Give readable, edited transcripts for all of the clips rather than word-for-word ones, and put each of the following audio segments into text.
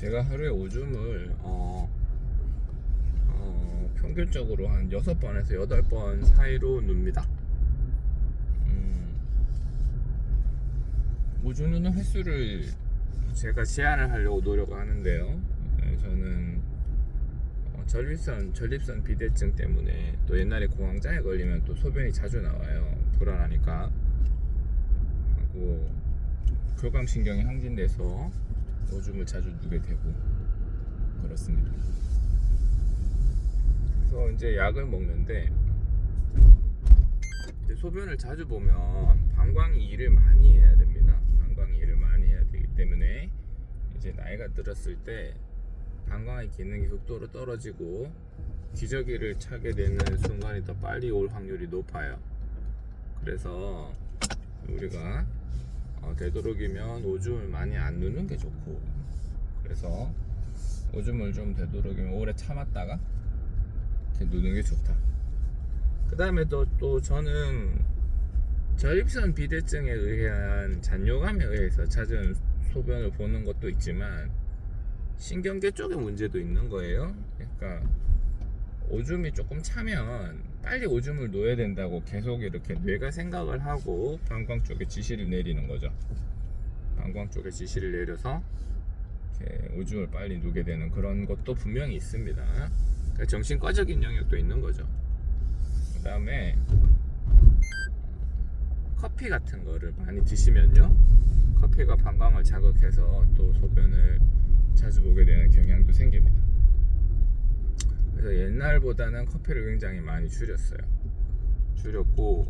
제가 하루에 오줌을 평균적으로 한 6번에서 8번 사이로 눕니다. 오줌 누는 횟수를 제가 제한을 하려고 노력을 하는데요. 저는 전립선 비대증 때문에 또 옛날에 공황장애 걸리면 또 소변이 자주 나와요. 불안하니까. 하고 교감신경이 항진돼서 오줌을 자주 누게 되고 그렇습니다. 그래서 이제 약을 먹는데, 이제 소변을 자주 보면 방광이 일을 많이 해야 됩니다. 방광이 일을 많이 해야 되기 때문에 이제 나이가 들었을 때 방광의 기능이 극도로 떨어지고 기저귀를 차게 되는 순간이 더 빨리 올 확률이 높아요. 그래서 우리가 되도록이면 오줌을 많이 안 누는 게 좋고, 그래서 오줌을 좀 되도록이면 오래 참았다가 이렇게 누는 게 좋다. 그 다음에 또 저는 전립선 비대증에 의한 잔뇨감에 의해서 잦은 소변을 보는 것도 있지만 신경계 쪽에 문제도 있는 거예요. 그러니까 오줌이 조금 차면 빨리 오줌을 놓아야 된다고 계속 이렇게 뇌가 생각을 하고 방광 쪽에 지시를 내리는 거죠. 방광 쪽에 지시를 내려서 이렇게 오줌을 빨리 누게 되는 그런 것도 분명히 있습니다. 그러니까 정신과적인 영역도 있는 거죠. 그 다음에 커피 같은 거를 많이 드시면요, 커피가 방광을 자극해서 또 소변을 자주 보게 되는 경향도 생깁니다. 그래서 옛날보다는 커피를 굉장히 많이 줄였고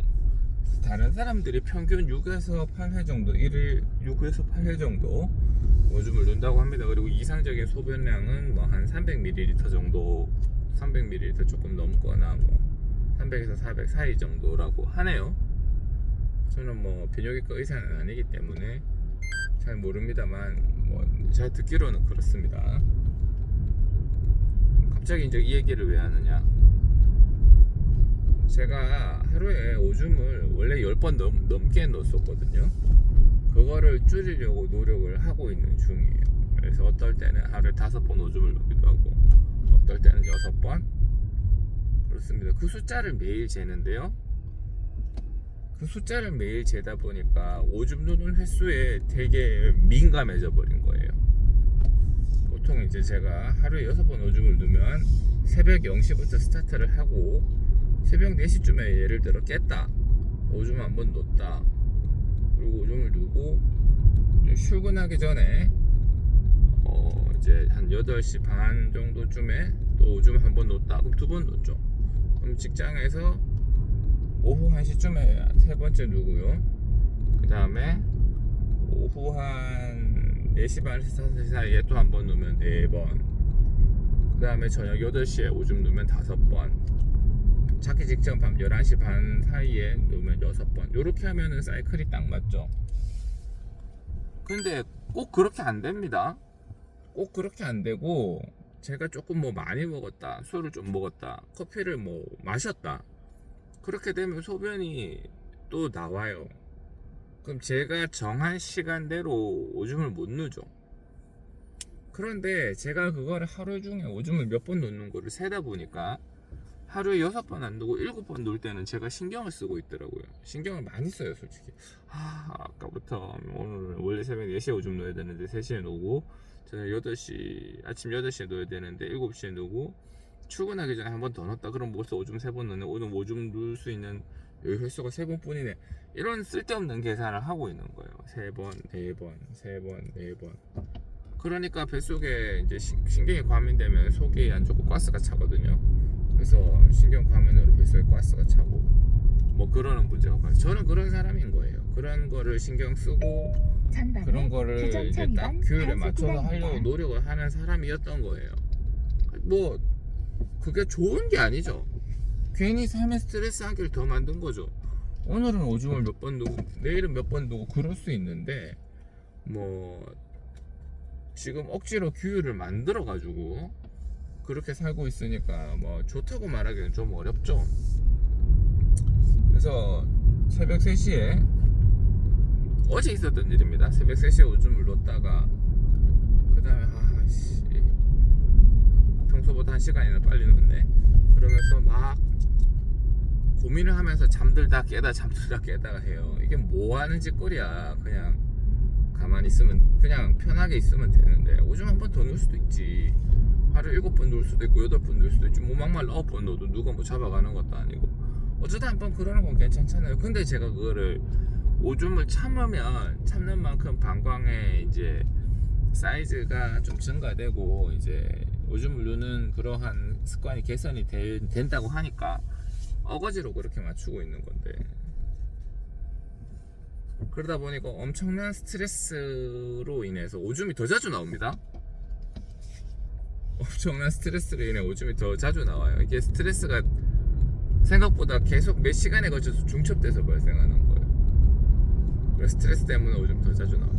다른 사람들이 평균 6에서 8회 정도, 1일 6에서 8회 정도 오줌을 눈다고 합니다. 그리고 이상적인 소변량은 뭐 한 300ml 정도, 300ml 조금 넘거나 뭐 300에서 400 사이 정도라고 하네요. 저는 뭐 비뇨기과 의사는 아니기 때문에 잘 모릅니다만 뭐 잘 듣기로는 그렇습니다. 갑자기 이제 이 얘기를 왜 하느냐, 제가 하루에 오줌을 원래 10번 넘게 넣었었거든요. 그거를 줄이려고 노력을 하고 있는 중이에요. 그래서 어떨 때는 하루에 5번 오줌을 넣기도 하고 어떨 때는 6번 그렇습니다. 그 숫자를 매일 재는데요, 그 숫자를 매일 재다 보니까 오줌 누는 횟수에 되게 민감해져 버린 거예요. 보통 이제 제가 하루에 6번 오줌을 누면 새벽 0시부터 스타트를 하고 새벽 4시쯤에 예를 들어 깼다, 오줌 한번 놓다, 그리고 오줌을 누고 출근하기 전에 이제 한 8시 반 정도쯤에 또 오줌 한번 놓다, 그럼 2번 놓죠. 그럼 직장에서 오후 1시쯤에 3번째 누고요. 그 다음에 오후 한 4시 반에서 5시 사이에 또 한 번 누면 4번, 그 다음에 저녁 8시에 오줌 누면 5번, 자기 직전 밤 11시 반 사이에 누면 6번. 요렇게 하면은 사이클이 딱 맞죠. 근데 꼭 그렇게 안 됩니다. 꼭 그렇게 안 되고, 제가 조금 뭐 많이 먹었다, 술을 좀 먹었다, 커피를 뭐 마셨다, 그렇게 되면 소변이 또 나와요. 그럼 제가 정한 시간대로 오줌을 못 누죠. 그런데 제가 그거를 하루 중에 오줌을 몇 번 놓는 거를 세다 보니까 하루에 6번 안 누고 7번 놓을 때는 제가 신경을 쓰고 있더라고요. 신경을 많이 써요, 솔직히. 아까부터 오늘 원래 새벽 4시에 오줌 넣어야 되는데 3시에 놓고, 저녁 8시, 아침 8시에 넣어야 되는데 7시에 놓고, 출근하기 전에 한 번 더 넣었다, 그럼 벌써 오줌 3번 넣네. 오늘 오줌 누울 수 있는 여기 횟수가 3번 뿐이네. 이런 쓸데없는 계산을 하고 있는 거예요. 3번, 4번, 3번, 4번. 그러니까 뱃속에 이제 신경이 과민되면 속이 안 좋고 가스가 차거든요. 그래서 신경 과민으로 뱃속에 가스가 차고 뭐 그러는 문제가 많아요. 저는 그런 사람인 거예요. 그런 거를 신경 쓰고 그런 거를 이제 딱 규율에 맞춰서 하려고 노력을 하는 사람이었던 거예요. 뭐 그게 좋은 게 아니죠. 괜히 삶에 스트레스 한 개를 더 만든 거죠. 오늘은 오줌을 몇 번 누고 내일은 몇 번 누고 그럴 수 있는데, 뭐 지금 억지로 규율을 만들어 가지고 그렇게 살고 있으니까 뭐 좋다고 말하기는 좀 어렵죠. 그래서 새벽 3시에 어제 있었던 일입니다. 새벽 3시에 오줌을 놓다가 그 다음에 아씨 평소보다 1시간이나 빨리 눕네. 그러면서 막 고민을 하면서 잠들다 깨다가 해요. 이게 뭐 하는 짓거리야. 그냥 가만히 있으면, 그냥 편하게 있으면 되는데 오줌 한 번 더 누울 수도 있지. 하루 7번 누울 수도 있고 8번 누울 수도 있지. 뭐 막말 9번 넣어도 누가 뭐 잡아가는 것도 아니고 어쩌다 한 번 그러는 건 괜찮잖아요. 근데 제가 그거를 오줌을 참는 만큼 방광의 이제 사이즈가 좀 증가되고 이제 오줌을 누는 그러한 습관이 개선이 된다고 하니까 어거지로 그렇게 맞추고 있는 건데, 그러다 보니까 엄청난 스트레스로 인해서 오줌이 더 자주 나옵니다. 엄청난 스트레스로 인해 오줌이 더 자주 나와요. 이게 스트레스가 생각보다 계속 몇 시간에 걸쳐서 중첩돼서 발생하는 거예요. 그래서 스트레스 때문에 오줌 더 자주 나와요.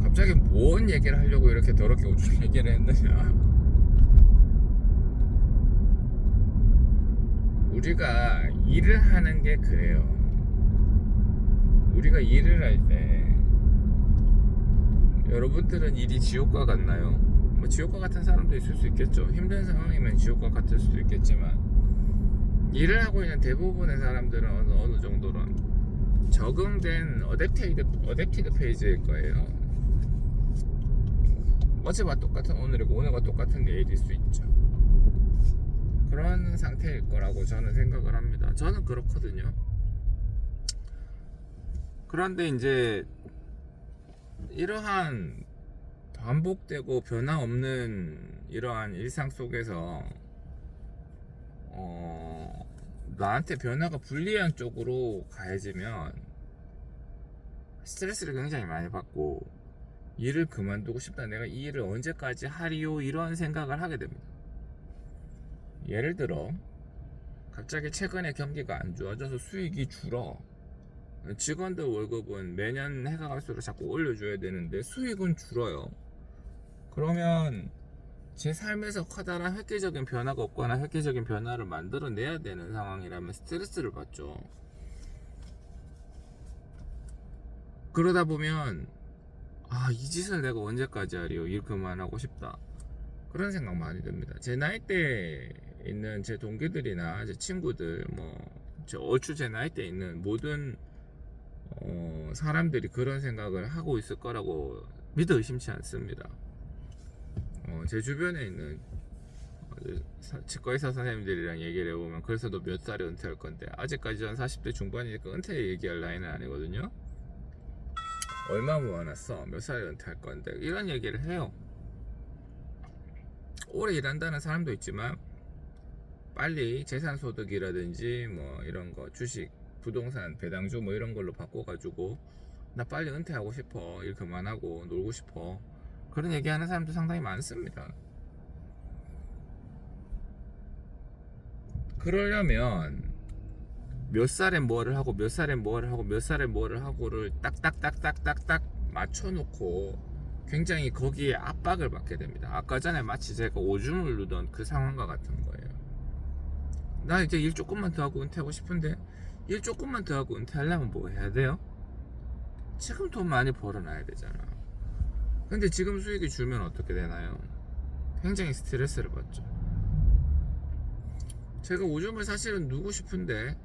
갑자기 뭔 얘기를 하려고 이렇게 더럽게 오줌 얘기를 했느냐. 우리가 일을 하는 게 그래요. 우리가 일을 할 때 여러분들은 일이 지옥과 같나요? 뭐 지옥과 같은 사람도 있을 수 있겠죠. 힘든 상황이면 지옥과 같을 수도 있겠지만 일을 하고 있는 대부분의 사람들은 어느 정도는 적응된 어댑티드 페이지일 거예요. 어제와 똑같은 오늘이고 오늘과 똑같은 내일일 수 있죠. 그런 상태일 거라고 저는 생각을 합니다. 저는 그렇거든요. 그런데 이제 이러한 반복되고 변화 없는 이러한 일상 속에서 나한테 변화가 불리한 쪽으로 가해지면 스트레스를 굉장히 많이 받고 일을 그만두고 싶다, 내가 이 일을 언제까지 하리요, 이런 생각을 하게 됩니다. 예를 들어 갑자기 최근에 경기가 안 좋아져서 수익이 줄어. 직원들 월급은 매년 해가 갈수록 자꾸 올려줘야 되는데 수익은 줄어요. 그러면 제 삶에서 커다란 획기적인 변화가 없거나 획기적인 변화를 만들어내야 되는 상황이라면 스트레스를 받죠. 그러다 보면 이 짓을 내가 언제까지 하리요, 일 그만하고 싶다, 그런 생각 많이 듭니다. 제 나이대에 있는 제 동기들이나 제 친구들, 얼추 제 나이대에 있는 모든 사람들이 그런 생각을 하고 있을 거라고 믿어 의심치 않습니다. 제 주변에 있는 치과의사 선생님들이랑 얘기를 해보면 그래서 너 몇 살에 은퇴할 건데, 아직까지 전 40대 중반이니까 은퇴 얘기할 나이는 아니거든요. 얼마 모아놨어, 몇 살에 은퇴할 건데, 이런 얘기를 해요. 오래 일한다는 사람도 있지만 빨리 재산소득이라든지 이런 거, 주식, 부동산, 배당주 이런 걸로 바꿔가지고 나 빨리 은퇴하고 싶어, 일 그만하고 놀고 싶어, 그런 얘기하는 사람도 상당히 많습니다. 그러려면 몇 살에 뭐를 하고 몇 살에 뭐를 하고 몇 살에 뭐를 하고를 딱딱딱딱딱딱 맞춰놓고 굉장히 거기에 압박을 받게 됩니다. 아까 전에 마치 제가 오줌을 누던 그 상황과 같은 거예요. 나 이제 일 조금만 더 하고 은퇴하고 싶은데, 일 조금만 더 하고 은퇴하려면 뭐 해야 돼요? 지금 돈 많이 벌어놔야 되잖아. 근데 지금 수익이 줄면 어떻게 되나요? 굉장히 스트레스를 받죠. 제가 오줌을 사실은 누고 싶은데,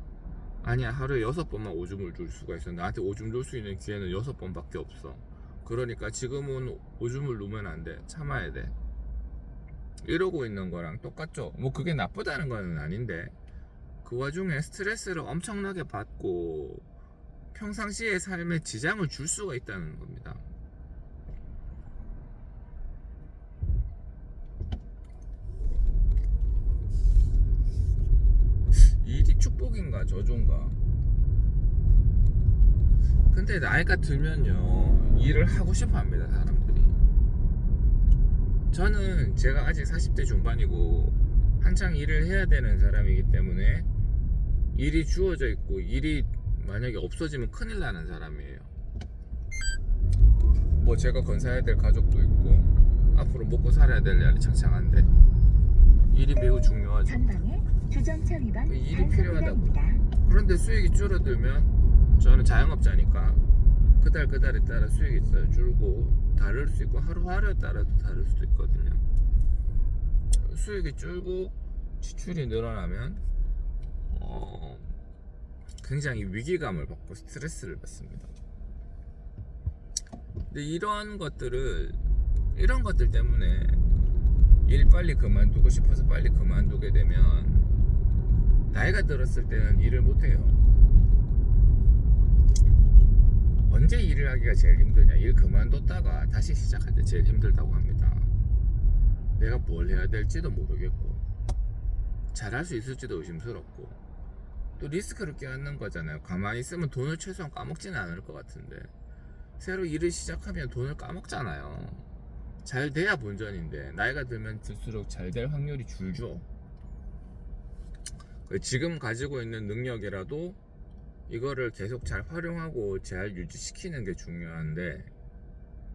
아니야, 하루에 6번만 오줌을 줄 수가 있어. 나한테 오줌 줄 수 있는 기회는 6번밖에 없어. 그러니까 지금은 오줌을 누면 안 돼, 참아야 돼, 이러고 있는 거랑 똑같죠. 그게 나쁘다는 건 아닌데, 그 와중에 스트레스를 엄청나게 받고 평상시의 삶에 지장을 줄 수가 있다는 겁니다. 일이 축복인가 저주인가? 근데 나이가 들면요, 일을 하고 싶어 합니다, 사람들이. 저는 제가 아직 40대 중반이고 한창 일을 해야 되는 사람이기 때문에 일이 주어져 있고 일이 만약에 없어지면 큰일 나는 사람이에요. 제가 건사해야 될 가족도 있고 앞으로 먹고 살아야 될 날이 창창한데 일이 매우 중요하죠. 주정차 위반 일이 필요하다고. 그런데 수익이 줄어들면, 저는 자영업자니까 그달에 따라 수익이 줄고 다를 수 있고 하루하루에 따라도 다를 수도 있거든요. 수익이 줄고 지출이 늘어나면 굉장히 위기감을 받고 스트레스를 받습니다. 근데 이런 것들 때문에 일 빨리 그만두고 싶어서 빨리 그만두게 되면 나이가 들었을 때는 일을 못해요. 언제 일을 하기가 제일 힘드냐? 일 그만뒀다가 다시 시작할 때 제일 힘들다고 합니다. 내가 뭘 해야 될지도 모르겠고 잘할 수 있을지도 의심스럽고 또 리스크를 껴안는 거잖아요. 가만히 있으면 돈을 최소한 까먹지는 않을 것 같은데 새로 일을 시작하면 돈을 까먹잖아요. 잘 돼야 본전인데 나이가 들면 들수록 잘 될 확률이 줄죠. 지금 가지고 있는 능력이라도 이거를 계속 잘 활용하고 잘 유지시키는 게 중요한데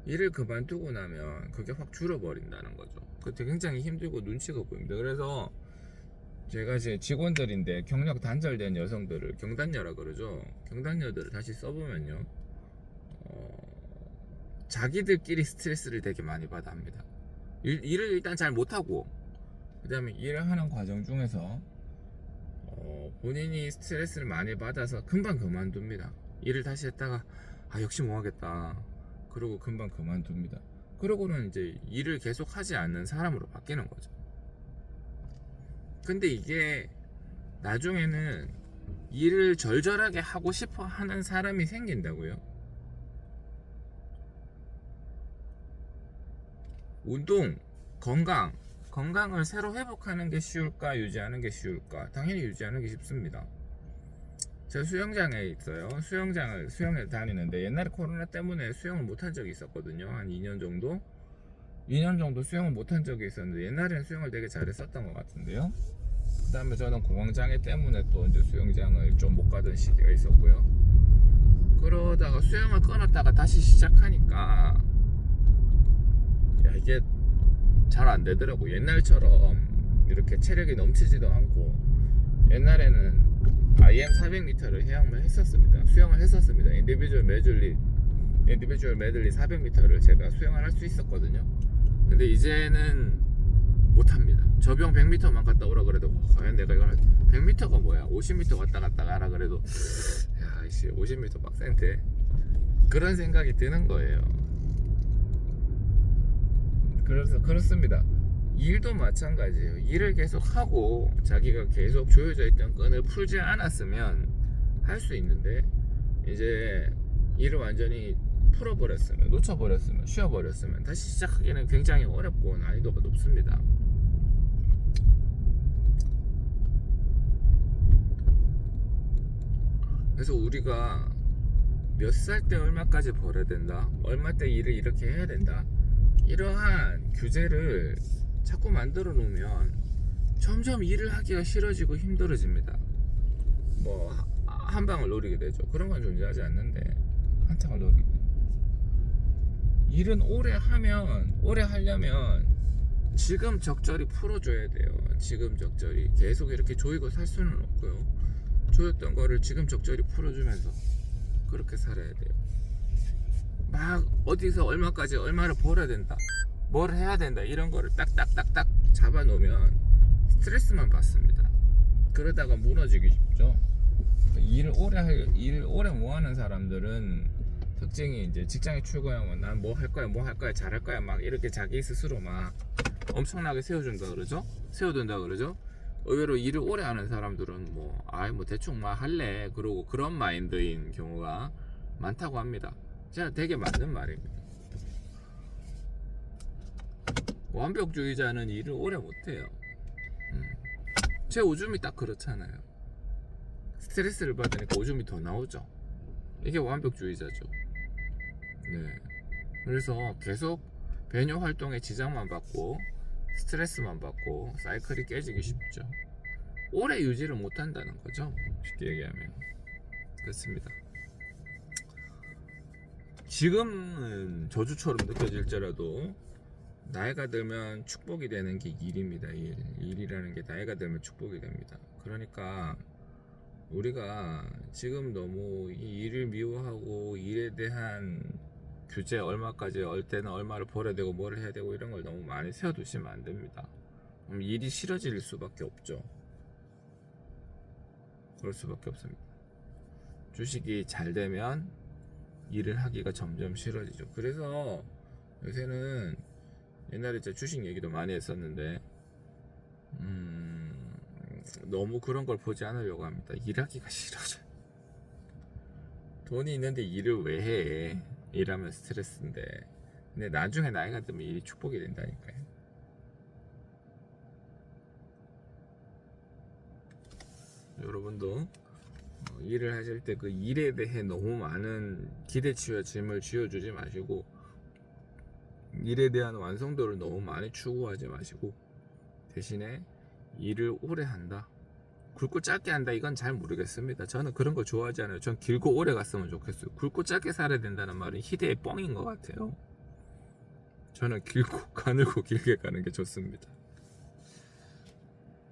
일을 그만두고 나면 그게 확 줄어버린다는 거죠. 그때 굉장히 힘들고 눈치가 보입니다. 그래서 제가 제 직원들인데 경력 단절된 여성들을 경단녀라 그러죠. 경단녀들을 다시 써보면요, 자기들끼리 스트레스를 되게 많이 받아 합니다. 일을 일단 잘 못하고 그 다음에 일을 하는 과정 중에서 본인이 스트레스를 많이 받아서 금방 그만둡니다. 일을 다시 했다가 역시 못하겠다 그러고 금방 그만둡니다. 그러고는 이제 일을 계속 하지 않는 사람으로 바뀌는 거죠. 근데 이게 나중에는 일을 절절하게 하고 싶어 하는 사람이 생긴다고요. 운동, 건강을 새로 회복하는 게 쉬울까 유지하는 게 쉬울까? 당연히 유지하는 게 쉽습니다. 제가 수영장에 있어요. 수영을 다니는데 옛날에 코로나 때문에 수영을 못한 적이 있었거든요. 한 2년 정도 수영을 못한 적이 있었는데 옛날에는 수영을 되게 잘했었던 것 같은데요. 그 다음에 저는 공황장애 때문에 또 이제 수영장을 좀 못 가던 시기가 있었고요. 그러다가 수영을 끊었다가 다시 시작하니까 이게 잘 안 되더라고. 옛날처럼 이렇게 체력이 넘치지도 않고 옛날에는 IM 400m를 해양을 했었습니다. 수영을 했었습니다. 인디비주얼 메들리 400m를 제가 수영을 할 수 있었거든요. 근데 이제는 못합니다. 저병 100m만 갔다 오라 그래도 과연 내가 이걸 100m가 뭐야 50m 왔다 갔다 가라 그래도 야 이씨 50m 빡센데 그런 생각이 드는 거예요. 그래서 그렇습니다. 일도 마찬가지예요. 일을 계속 하고 자기가 계속 조여져 있던 끈을 풀지 않았으면 할 수 있는데 이제 일을 완전히 풀어버렸으면, 놓쳐버렸으면, 쉬어버렸으면 다시 시작하기는 굉장히 어렵고 난이도가 높습니다. 그래서 우리가 몇 살 때 얼마까지 벌어야 된다, 얼마 때 일을 이렇게 해야 된다, 이러한 규제를 자꾸 만들어 놓으면 점점 일을 하기가 싫어지고 힘들어집니다. 뭐 한 방을 노리게 되죠. 그런 건 존재하지 않는데 한창을 노리게 돼요. 일은 오래 하려면 지금 적절히 풀어줘야 돼요. 지금 적절히 계속 이렇게 조이고 살 수는 없고요. 조였던 거를 지금 적절히 풀어주면서 그렇게 살아야 돼요. 막 어디서 얼마까지 얼마를 벌어야 된다, 뭘 해야 된다, 이런 거를 딱딱딱딱 잡아놓으면 스트레스만 받습니다. 그러다가 무너지기 쉽죠. 일을 오래 못하는 사람들은 특징이 이제 직장에 출근하면 난 뭐 할 거야 잘할 거야 막 이렇게 자기 스스로 막 엄청나게 세워준다 그러죠. 세워둔다 그러죠. 의외로 일을 오래 하는 사람들은 뭐 대충 막 할래 그러고 그런 마인드인 경우가 많다고 합니다. 제가 되게 맞는 말입니다. 완벽주의자는 일을 오래 못해요. 제 오줌이 딱 그렇잖아요. 스트레스를 받으니까 오줌이 더 나오죠. 이게 완벽주의자죠. 네. 그래서 계속 배뇨 활동에 지장만 받고 스트레스만 받고 사이클이 깨지기 쉽죠. 오래 유지를 못한다는 거죠. 쉽게 얘기하면 그렇습니다. 지금은 저주처럼 느껴질지라도 나이가 들면 축복이 되는 게 일입니다. 일이라는 게 나이가 들면 축복이 됩니다. 그러니까 우리가 지금 너무 이 일을 미워하고 일에 대한 규제 얼마까지 얼 때는 얼마를 벌어야 되고 뭘 해야 되고 이런 걸 너무 많이 세워두시면 안 됩니다. 그럼 일이 싫어질 수밖에 없죠. 그럴 수밖에 없습니다. 주식이 잘 되면 일을 하기가 점점 싫어지죠. 그래서 요새는 옛날에 제가 주식 얘기도 많이 했었는데 너무 그런 걸 보지 않으려고 합니다. 일하기가 싫어져요. 돈이 있는데 일을 왜 해? 일하면 스트레스인데. 근데 나중에 나이가 들면 일이 축복이 된다니까요. 여러분도 일을 하실 때 그 일에 대해 너무 많은 기대치와 짐을 쥐어주지 마시고 일에 대한 완성도를 너무 많이 추구하지 마시고 대신에 일을 오래 한다, 굵고 짧게 한다, 이건 잘 모르겠습니다. 저는 그런 거 좋아하지 않아요. 전 길고 오래 갔으면 좋겠어요. 굵고 짧게 살아야 된다는 말은 희대의 뻥인 것 같아요. 저는 길고 가늘고 길게 가는 게 좋습니다.